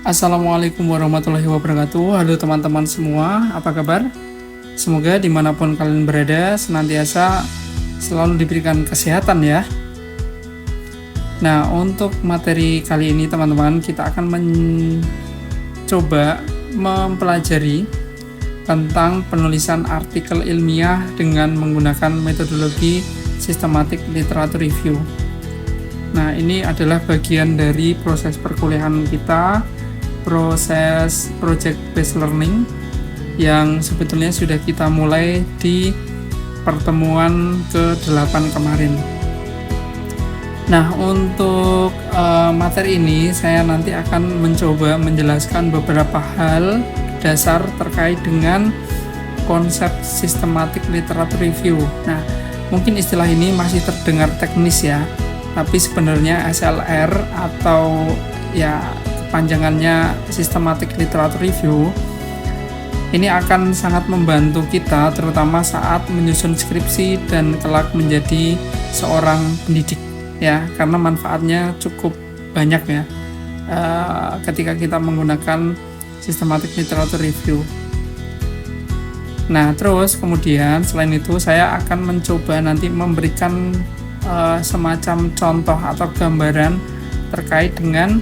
Assalamualaikum warahmatullahi wabarakatuh. Halo teman-teman semua, apa kabar? Semoga dimanapun kalian berada senantiasa selalu diberikan kesehatan ya. Nah, untuk materi kali ini teman-teman, kita akan mencoba mempelajari tentang penulisan artikel ilmiah dengan menggunakan metodologi systematic literature review. Nah, ini adalah bagian dari proses perkuliahan kita, proses project based learning yang sebetulnya sudah kita mulai di pertemuan ke-8 kemarin. Nah, untuk materi ini saya nanti akan mencoba menjelaskan beberapa hal dasar terkait dengan konsep systematic literature review. Nah, mungkin istilah ini masih terdengar teknis ya, tapi sebenarnya SLR atau ya panjangannya systematic literature review ini akan sangat membantu kita terutama saat menyusun skripsi dan kelak menjadi seorang pendidik ya, karena manfaatnya cukup banyak ya ketika kita menggunakan systematic literature review. Nah, terus kemudian selain itu saya akan mencoba nanti memberikan semacam contoh atau gambaran terkait dengan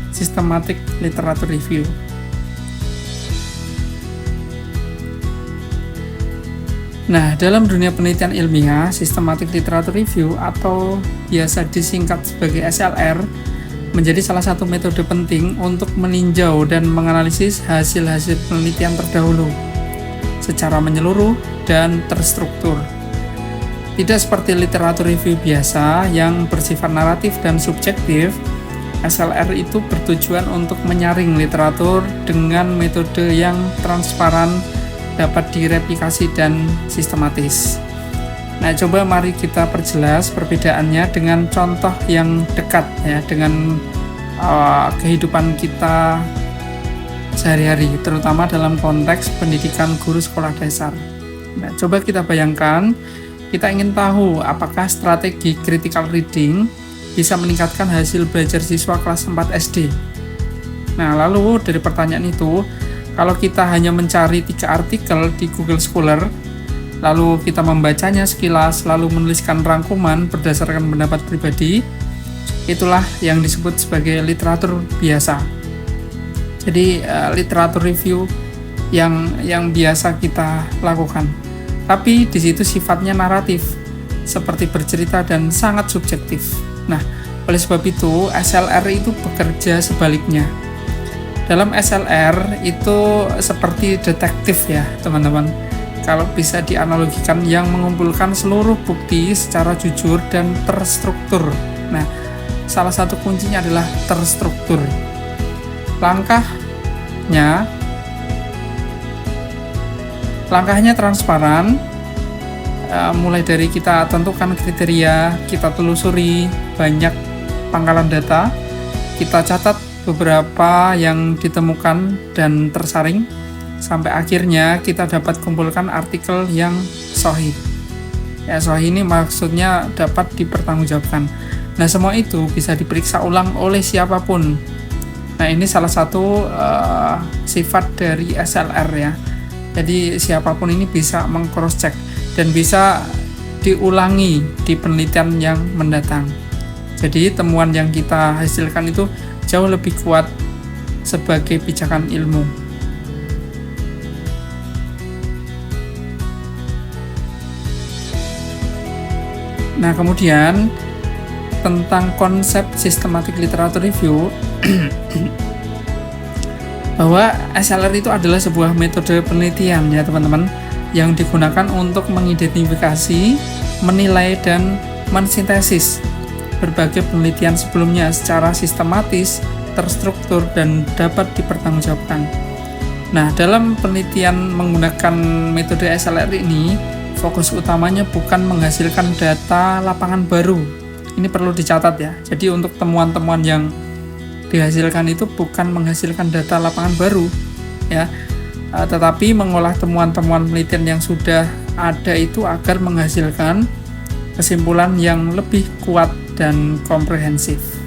systematic literature review. Nah, dalam dunia penelitian ilmiah, systematic literature review atau biasa disingkat sebagai SLR menjadi salah satu metode penting untuk meninjau dan menganalisis hasil-hasil penelitian terdahulu secara menyeluruh dan terstruktur. Tidak seperti literature review biasa yang bersifat naratif dan subjektif, SLR itu bertujuan untuk menyaring literatur dengan metode yang transparan, dapat direplikasi dan sistematis. Nah, coba mari kita perjelas perbedaannya dengan contoh yang dekat ya dengan kehidupan kita sehari-hari, terutama dalam konteks pendidikan guru sekolah dasar. Nah, coba kita bayangkan, kita ingin tahu apakah strategi critical reading bisa meningkatkan hasil belajar siswa kelas 4 SD. Nah, lalu dari pertanyaan itu, kalau kita hanya mencari 3 artikel di Google Scholar, lalu kita membacanya sekilas, lalu menuliskan rangkuman berdasarkan pendapat pribadi, itulah yang disebut sebagai literatur biasa. Jadi, literatur review yang biasa kita lakukan. Tapi di situ sifatnya naratif, seperti bercerita dan sangat subjektif. Nah, oleh sebab itu SLR itu bekerja sebaliknya. Dalam SLR itu seperti detektif ya teman-teman. Kalau bisa dianalogikan, yang mengumpulkan seluruh bukti secara jujur dan terstruktur. Nah, salah satu kuncinya adalah terstruktur. Langkahnya transparan. Mulai dari kita tentukan kriteria, kita telusuri banyak pangkalan data, kita catat beberapa yang ditemukan dan tersaring, sampai akhirnya kita dapat kumpulkan artikel yang sahih. Ya, sahih ini maksudnya dapat dipertanggungjawabkan. Nah, semua itu bisa diperiksa ulang oleh siapapun. Nah, ini salah satu sifat dari SLR ya. Jadi siapapun ini bisa meng-cross check dan bisa diulangi di penelitian yang mendatang. Jadi temuan yang kita hasilkan itu jauh lebih kuat sebagai pijakan ilmu. Nah, kemudian tentang konsep systematic literature review bahwa SLR itu adalah sebuah metode penelitian ya teman-teman, yang digunakan untuk mengidentifikasi, menilai, dan mensintesis berbagai penelitian sebelumnya secara sistematis, terstruktur, dan dapat dipertanggungjawabkan. Nah, dalam penelitian menggunakan metode SLR ini, fokus utamanya bukan menghasilkan data lapangan baru. Ini perlu dicatat ya. Jadi untuk temuan-temuan yang dihasilkan itu bukan menghasilkan data lapangan baru ya, tetapi mengolah temuan-temuan penelitian yang sudah ada itu agar menghasilkan kesimpulan yang lebih kuat dan komprehensif.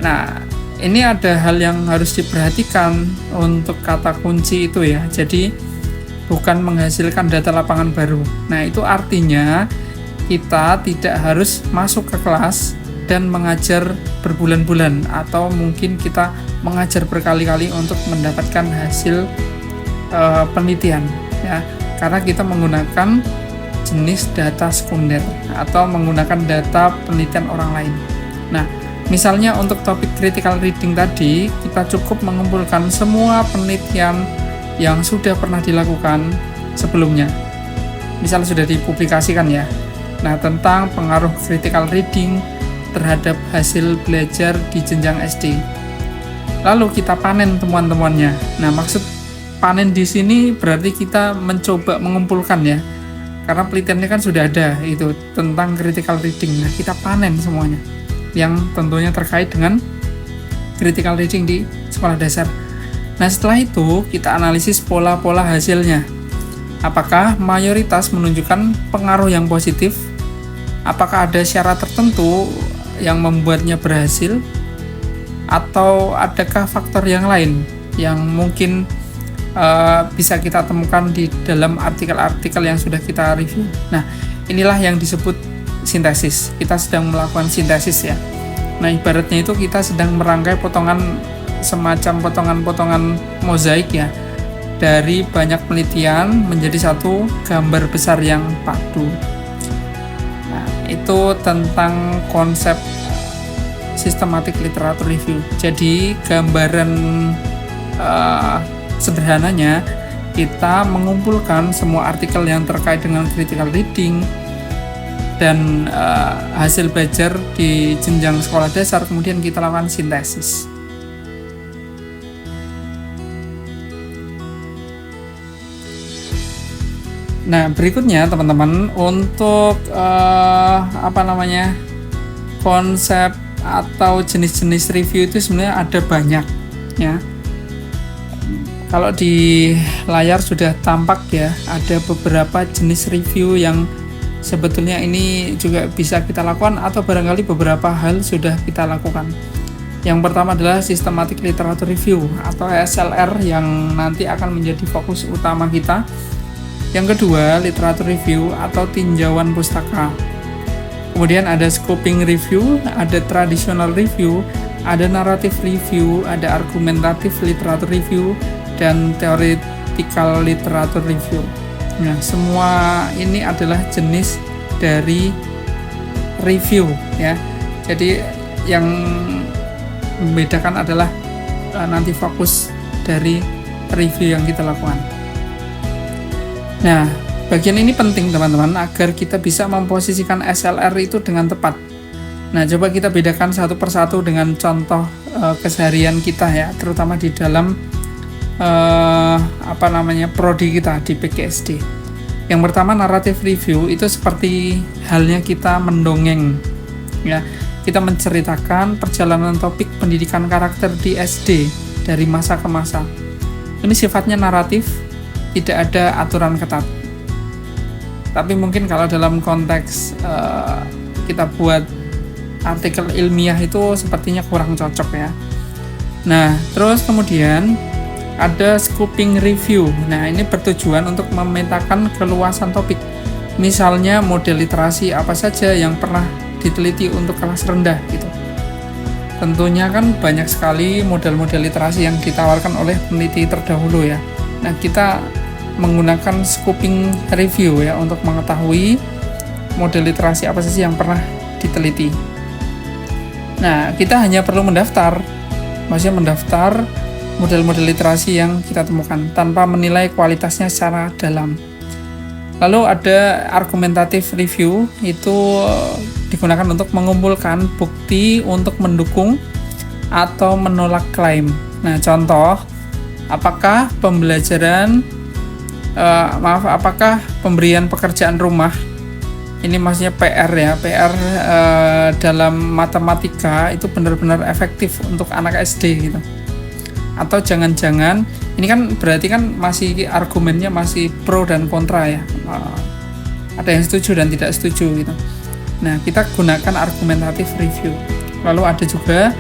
Nah, ini ada hal yang harus diperhatikan untuk kata kunci itu ya. Jadi bukan menghasilkan data lapangan baru. Nah, itu artinya kita tidak harus masuk ke kelas dan mengajar berbulan-bulan, atau mungkin kita mengajar berkali-kali untuk mendapatkan hasil penelitian ya, karena kita menggunakan jenis data sekunder atau menggunakan data penelitian orang lain. Nah, misalnya untuk topik critical reading tadi, kita cukup mengumpulkan semua penelitian yang sudah pernah dilakukan sebelumnya, misal sudah dipublikasikan ya. Nah, tentang pengaruh critical reading terhadap hasil belajar di jenjang SD. Lalu kita panen temuan-temuannya. Nah, maksud panen di sini berarti kita mencoba mengumpulkan ya. Karena penelitiannya kan sudah ada itu tentang critical reading. Nah, kita panen semuanya yang tentunya terkait dengan critical reading di sekolah dasar. Nah, setelah itu kita analisis pola-pola hasilnya. Apakah mayoritas menunjukkan pengaruh yang positif? Apakah ada syarat tertentu yang membuatnya berhasil? Atau adakah faktor yang lain yang mungkin bisa kita temukan di dalam artikel-artikel yang sudah kita review? Nah, inilah yang disebut sintesis. Kita sedang melakukan sintesis ya. Nah, ibaratnya itu kita sedang merangkai potongan, semacam potongan-potongan mozaik ya, dari banyak penelitian menjadi satu gambar besar yang padu. Nah, itu tentang konsep systematic literature review. Jadi gambaran sederhananya, kita mengumpulkan semua artikel yang terkait dengan critical reading dan hasil belajar di jenjang sekolah dasar, kemudian kita lakukan sintesis. Nah, berikutnya teman-teman, untuk konsep atau jenis-jenis review itu sebenarnya ada banyak ya. Kalau di layar sudah tampak ya, ada beberapa jenis review yang sebetulnya ini juga bisa kita lakukan, atau barangkali beberapa hal sudah kita lakukan. Yang pertama adalah systematic literature review atau SLR yang nanti akan menjadi fokus utama kita. Yang kedua, literature review atau tinjauan pustaka. Kemudian ada scoping review, ada traditional review, ada narrative review, ada argumentative literature review, dan theoretical literature review. Nah, semua ini adalah jenis dari review ya. Jadi yang membedakan adalah nanti fokus dari review yang kita lakukan. Nah, bagian ini penting teman-teman agar kita bisa memposisikan SLR itu dengan tepat. Nah, coba kita bedakan satu persatu dengan contoh keseharian kita ya, terutama di dalam prodi kita di PGSD. Yang pertama, narrative review itu seperti halnya kita mendongeng ya. Kita menceritakan perjalanan topik pendidikan karakter di SD dari masa ke masa. Ini sifatnya naratif, tidak ada aturan ketat. Tapi mungkin kalau dalam konteks kita buat artikel ilmiah itu sepertinya kurang cocok ya. Nah, terus kemudian ada scoping review. Nah, ini bertujuan untuk memetakan keluasan topik. Misalnya model literasi apa saja yang pernah diteliti untuk kelas rendah gitu. Tentunya kan banyak sekali model-model literasi yang ditawarkan oleh peneliti terdahulu ya. Nah, kita menggunakan scoping review ya untuk mengetahui model literasi apa saja yang pernah diteliti. Nah, kita hanya perlu mendaftar model-model literasi yang kita temukan tanpa menilai kualitasnya secara dalam. Lalu ada argumentative review, itu digunakan untuk mengumpulkan bukti untuk mendukung atau menolak klaim. Nah, contoh, apakah pemberian pekerjaan rumah, ini maksudnya PR ya, PR dalam matematika itu benar-benar efektif untuk anak SD gitu. Atau jangan-jangan ini kan berarti kan masih argumennya masih pro dan kontra ya, ada yang setuju dan tidak setuju gitu. Nah, kita gunakan argumentative review. Lalu ada juga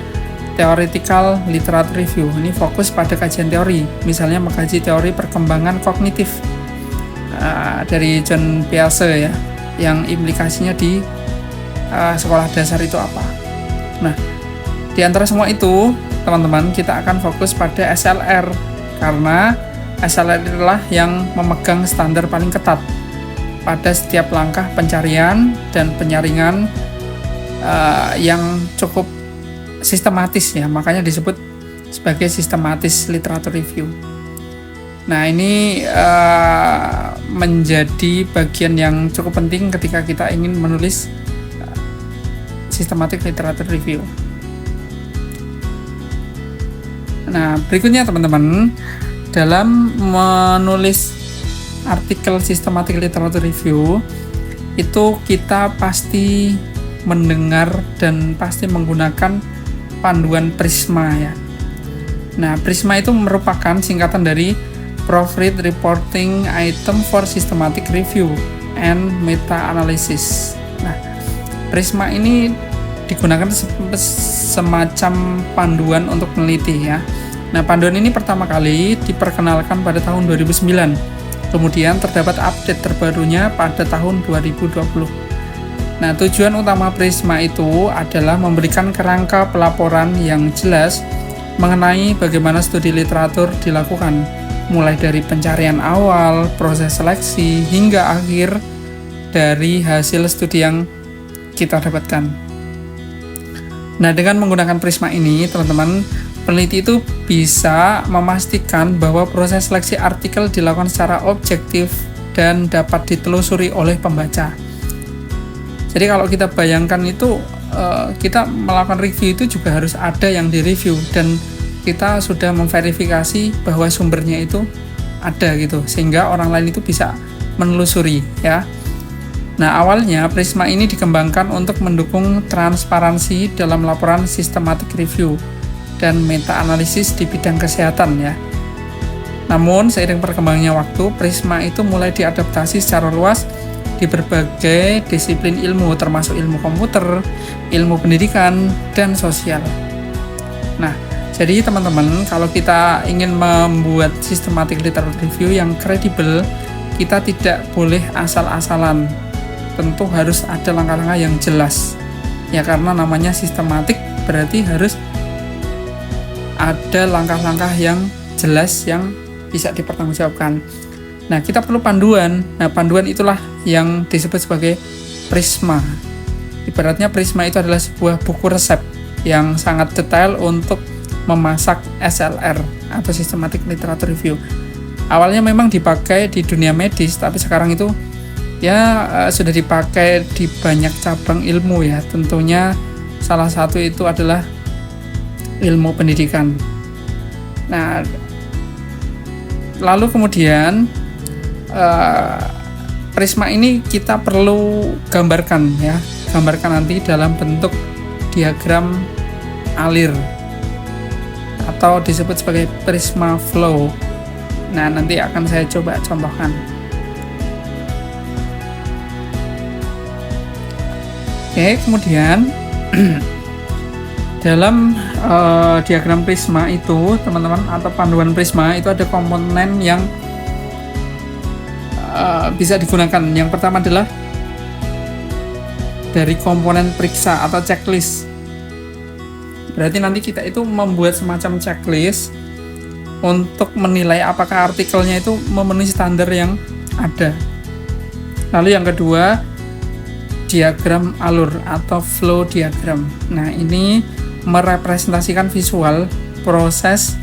theoretical literature review. Ini fokus pada kajian teori, misalnya mengkaji teori perkembangan kognitif dari John Pearce ya, yang implikasinya di sekolah dasar itu apa. Nah, di antara semua itu, teman-teman, kita akan fokus pada SLR, karena SLR itulah yang memegang standar paling ketat pada setiap langkah pencarian dan penyaringan yang cukup sistematis ya, makanya disebut sebagai systematic literature review. Nah, ini menjadi bagian yang cukup penting ketika kita ingin menulis systematic literature review. Nah, berikutnya teman-teman, dalam menulis artikel systematic literature review itu kita pasti mendengar dan pasti menggunakan panduan PRISMA ya. Nah, PRISMA itu merupakan singkatan dari Proofread Reporting Item for Systematic Review and Meta-Analysis. Nah, PRISMA ini digunakan semacam panduan untuk meneliti ya. Nah, panduan ini pertama kali diperkenalkan pada tahun 2009. Kemudian terdapat update terbarunya pada tahun 2020. Nah, tujuan utama PRISMA itu adalah memberikan kerangka pelaporan yang jelas mengenai bagaimana studi literatur dilakukan, mulai dari pencarian awal, proses seleksi, hingga akhir dari hasil studi yang kita dapatkan. Nah, dengan menggunakan PRISMA ini, teman-teman, peneliti itu bisa memastikan bahwa proses seleksi artikel dilakukan secara objektif dan dapat ditelusuri oleh pembaca. Jadi kalau kita bayangkan itu, kita melakukan review itu juga harus ada yang direview dan kita sudah memverifikasi bahwa sumbernya itu ada gitu, sehingga orang lain itu bisa menelusuri ya. Nah, awalnya PRISMA ini dikembangkan untuk mendukung transparansi dalam laporan systematic review dan meta-analisis di bidang kesehatan ya. Namun, seiring perkembangannya waktu, PRISMA itu mulai diadaptasi secara luas di berbagai disiplin ilmu, termasuk ilmu komputer, ilmu pendidikan, dan sosial. Nah, jadi teman-teman, kalau kita ingin membuat systematic literature review yang kredibel, kita tidak boleh asal-asalan. Tentu harus ada langkah-langkah yang jelas. Ya, karena namanya sistematik berarti harus ada langkah-langkah yang jelas yang bisa dipertanggungjawabkan. Nah, kita perlu panduan. Nah, panduan itulah yang disebut sebagai PRISMA. Ibaratnya PRISMA itu adalah sebuah buku resep yang sangat detail untuk memasak SLR atau Systematic Literature Review. Awalnya memang dipakai di dunia medis, tapi sekarang itu ya sudah dipakai di banyak cabang ilmu ya. Tentunya salah satu itu adalah ilmu pendidikan. Nah, lalu kemudian PRISMA ini kita perlu gambarkan ya, gambarkan nanti dalam bentuk diagram alir atau disebut sebagai PRISMA flow. Nah, nanti akan saya coba contohkan. Oke, kemudian dalam diagram PRISMA itu, teman-teman, atau panduan PRISMA itu ada komponen yang bisa digunakan. Yang pertama adalah dari komponen periksa atau checklist. Berarti nanti kita itu membuat semacam checklist untuk menilai apakah artikelnya itu memenuhi standar yang ada. Lalu yang kedua, diagram alur atau flow diagram. Nah, ini merepresentasikan visual proses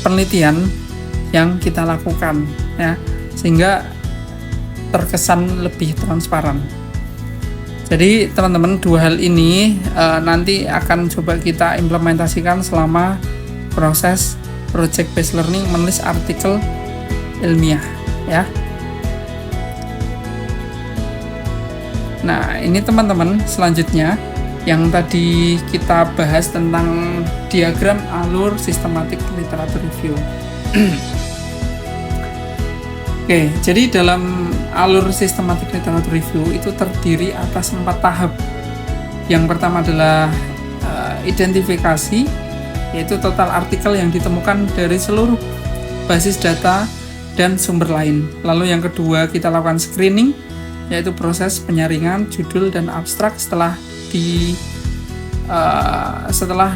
penelitian yang kita lakukan ya, sehingga terkesan lebih transparan. Jadi teman-teman, dua hal ini nanti akan coba kita implementasikan selama proses project based learning menulis artikel ilmiah ya. Nah, ini teman-teman, selanjutnya yang tadi kita bahas tentang diagram alur systematic literature review. Oke, jadi dalam alur systematic literature review itu terdiri atas 4 tahap. Yang pertama adalah identifikasi, yaitu total artikel yang ditemukan dari seluruh basis data dan sumber lain. Lalu yang kedua kita lakukan screening, yaitu proses penyaringan judul dan abstrak setelah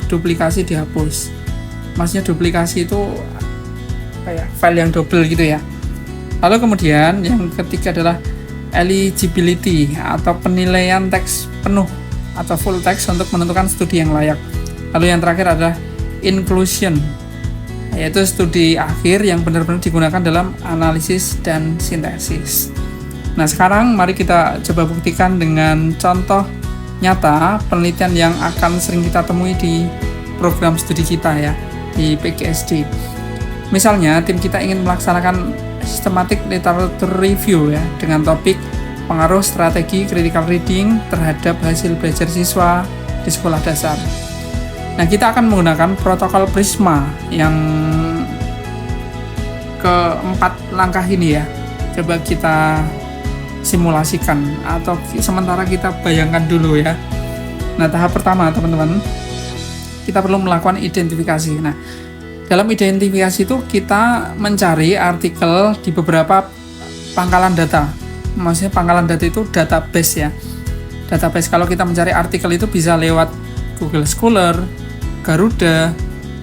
duplikasi dihapus. Maksudnya duplikasi itu file yang double gitu ya. Lalu kemudian yang ketiga adalah eligibility atau penilaian teks penuh atau full text untuk menentukan studi yang layak. Lalu yang terakhir adalah inclusion, yaitu studi akhir yang benar-benar digunakan dalam analisis dan sintesis. Nah, sekarang mari kita coba buktikan dengan contoh nyata penelitian yang akan sering kita temui di program studi kita ya, di PGSD. Misalnya, tim kita ingin melaksanakan systematic literature review ya, dengan topik pengaruh strategi critical reading terhadap hasil belajar siswa di sekolah dasar. Nah, kita akan menggunakan protokol Prisma yang keempat langkah ini ya. Coba kita simulasikan atau sementara kita bayangkan dulu ya. Nah, tahap pertama teman-teman, kita perlu melakukan identifikasi. Nah, dalam identifikasi itu kita mencari artikel di beberapa pangkalan data. Maksudnya pangkalan data itu database ya. Database, kalau kita mencari artikel itu bisa lewat Google Scholar, Garuda,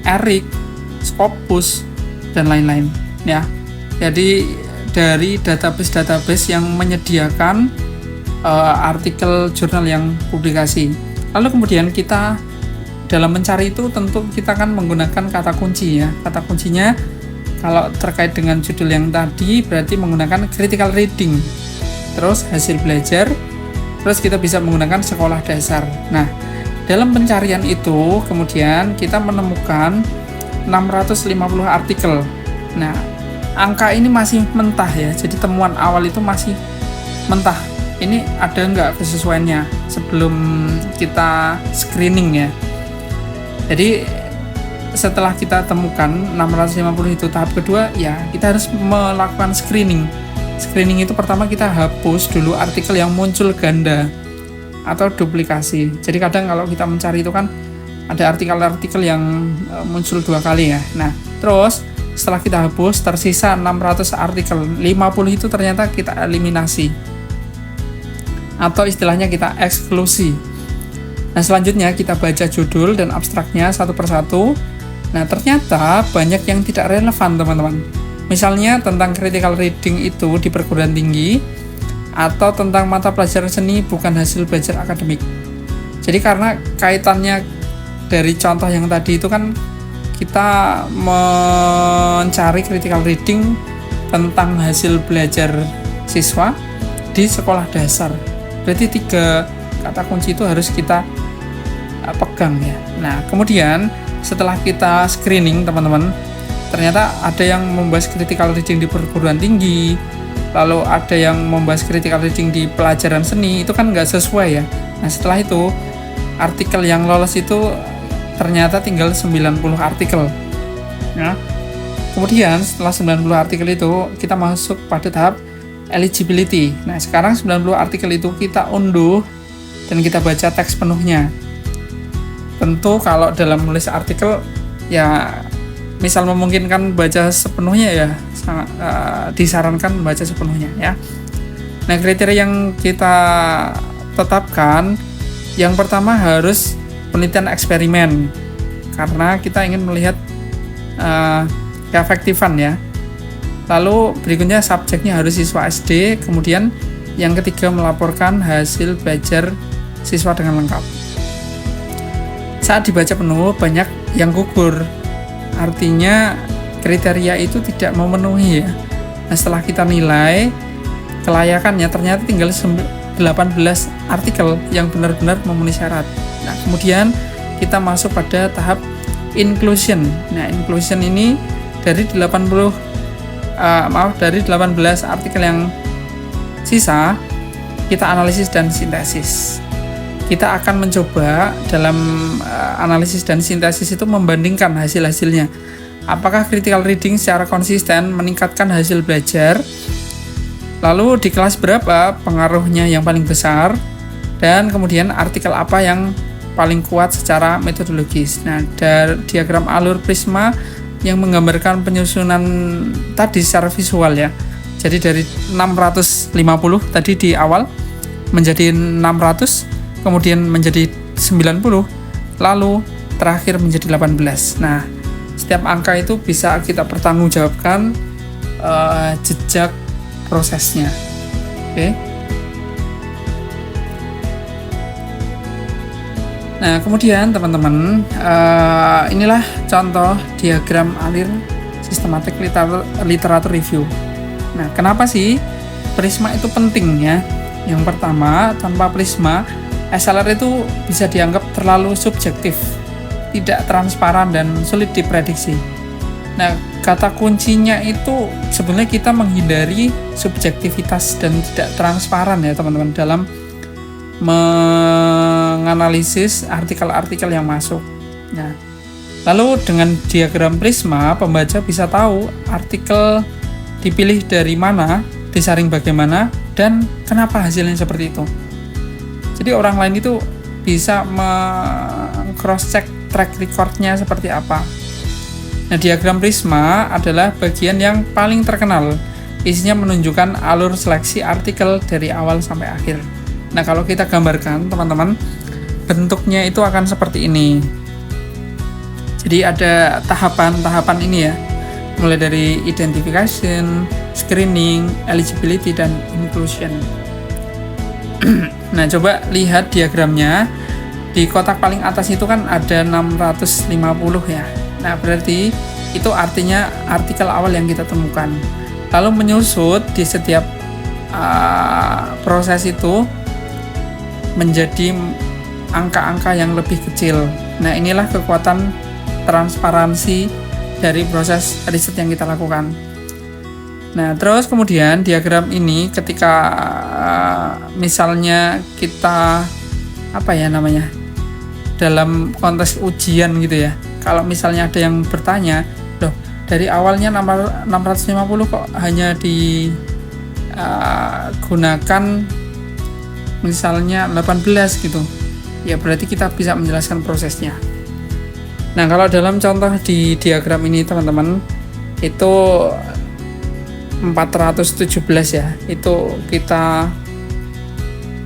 ERIC, Scopus, dan lain-lain ya. Jadi dari database yang menyediakan artikel jurnal yang publikasi. Lalu kemudian kita dalam mencari itu tentu kita akan menggunakan kata kunci ya. Kata kuncinya kalau terkait dengan judul yang tadi berarti menggunakan critical reading, terus hasil belajar, terus kita bisa menggunakan sekolah dasar. Nah, dalam pencarian itu kemudian kita menemukan 650 artikel. Nah, angka ini masih mentah ya, jadi temuan awal itu masih mentah. Ini ada nggak kesesuaiannya sebelum kita screening ya. Jadi setelah kita temukan 650 itu, tahap kedua ya kita harus melakukan screening. Screening itu pertama kita hapus dulu artikel yang muncul ganda atau duplikasi. Jadi kadang kalau kita mencari itu kan ada artikel-artikel yang muncul 2 kali ya. Nah, terus setelah kita hapus tersisa 600 artikel, 50 itu ternyata kita eliminasi atau istilahnya kita eksklusi. Nah, selanjutnya kita baca judul dan abstraknya satu persatu. Nah, ternyata banyak yang tidak relevan teman-teman. Misalnya tentang critical reading itu di perguruan tinggi, atau tentang mata pelajaran seni bukan hasil belajar akademik. Jadi karena kaitannya dari contoh yang tadi itu kan kita mencari critical reading tentang hasil belajar siswa di sekolah dasar. Berarti 3 kata kunci itu harus kita pegang ya. Nah, kemudian setelah kita screening teman-teman, ternyata ada yang membahas critical reading di perguruan tinggi, lalu ada yang membahas critical reading di pelajaran seni, itu kan nggak sesuai ya. Nah, setelah itu artikel yang lolos itu ternyata tinggal 90 artikel ya. Kemudian setelah 90 artikel itu kita masuk pada tahap eligibility. Nah, sekarang 90 artikel itu kita unduh dan kita baca teks penuhnya. Tentu kalau dalam menulis artikel ya misal memungkinkan baca sepenuhnya ya sangat disarankan baca sepenuhnya ya. Nah, kriteria yang kita tetapkan yang pertama harus penelitian eksperimen karena kita ingin melihat keefektifan ya. Lalu berikutnya subjeknya harus siswa SD, kemudian yang ketiga melaporkan hasil belajar siswa dengan lengkap. Saat dibaca penuh banyak yang gugur, artinya kriteria itu tidak memenuhi ya. Nah, setelah kita nilai kelayakannya ternyata tinggal 18 artikel yang benar-benar memenuhi syarat. Nah, kemudian kita masuk pada tahap inclusion. Nah, inclusion ini dari 18 artikel yang sisa kita analisis dan sintesis. Kita akan mencoba dalam analisis dan sintesis itu membandingkan hasil-hasilnya. Apakah critical reading secara konsisten meningkatkan hasil belajar? Lalu di kelas berapa pengaruhnya yang paling besar? dan kemudian artikel apa yang paling kuat secara metodologis. Nah, dari diagram alur prisma yang menggambarkan penyusunan tadi secara visual ya. Jadi dari 650 tadi di awal menjadi 600, kemudian menjadi 90, lalu terakhir menjadi 18. Nah, setiap angka itu bisa kita pertanggungjawabkan jejak prosesnya. Oke. Nah, kemudian teman-teman, inilah contoh diagram alir sistematik literatur review. Nah, kenapa sih prisma itu penting ya? Yang pertama, tanpa prisma, SLR itu bisa dianggap terlalu subjektif, tidak transparan dan sulit diprediksi. Nah, kata kuncinya itu sebenarnya kita menghindari subjektivitas dan tidak transparan ya teman-teman dalam menganalisis artikel-artikel yang masuk. Nah, lalu dengan diagram prisma, pembaca bisa tahu artikel dipilih dari mana, disaring bagaimana, dan kenapa hasilnya seperti itu. Jadi orang lain itu bisa cross-check track recordnya seperti apa. Nah, diagram prisma adalah bagian yang paling terkenal. Isinya menunjukkan alur seleksi artikel dari awal sampai akhir. Nah, kalau kita gambarkan, teman-teman, bentuknya itu akan seperti ini. Jadi ada tahapan-tahapan ini ya, mulai dari identification, screening, eligibility, dan inclusion. Nah, coba lihat diagramnya. Di kotak paling atas itu kan ada 650 ya. Nah, berarti itu artinya artikel awal yang kita temukan. Lalu menyusut di setiap proses itu menjadi angka-angka yang lebih kecil. Nah, inilah kekuatan transparansi dari proses riset yang kita lakukan. Nah, terus kemudian diagram ini ketika misalnya kita dalam konteks ujian gitu ya. Kalau misalnya ada yang bertanya, loh, dari awalnya 650 kok hanya digunakan misalnya 18 gitu. Ya berarti kita bisa menjelaskan prosesnya. Nah, kalau dalam contoh di diagram ini teman-teman, itu 417 ya. Itu kita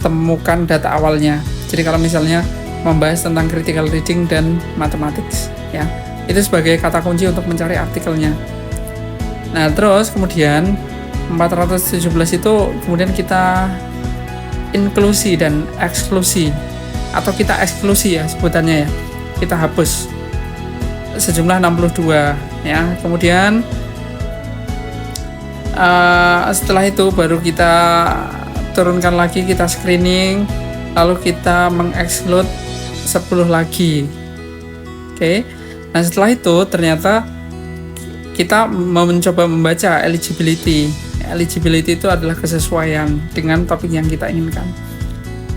temukan data awalnya. Jadi kalau misalnya membahas tentang critical reading dan mathematics ya, itu sebagai kata kunci untuk mencari artikelnya. Nah, terus kemudian 417 itu kemudian kita inklusi dan eksklusi, atau kita eksklusi ya sebutannya ya, kita hapus sejumlah 62 ya. Kemudian setelah itu baru kita turunkan lagi, kita screening, lalu kita mengeksklud 10 lagi. Oke. Nah, setelah itu ternyata kita mencoba membaca eligibility. Eligibility itu adalah kesesuaian dengan topik yang kita inginkan.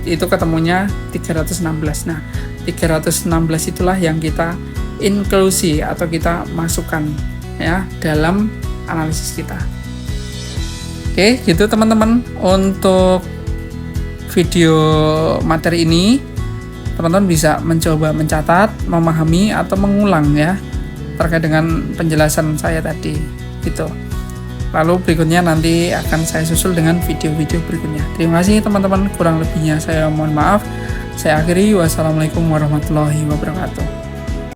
Itu ketemunya 316. Nah, 316 itulah yang kita inklusi atau kita masukkan ya dalam analisis kita. Oke, gitu teman-teman untuk video materi ini. Teman-teman bisa mencoba mencatat, memahami atau mengulang ya terkait dengan penjelasan saya tadi gitu. Lalu berikutnya nanti akan saya susul dengan video-video berikutnya. Terima kasih teman-teman, kurang lebihnya saya mohon maaf. Saya akhiri, wassalamualaikum warahmatullahi wabarakatuh.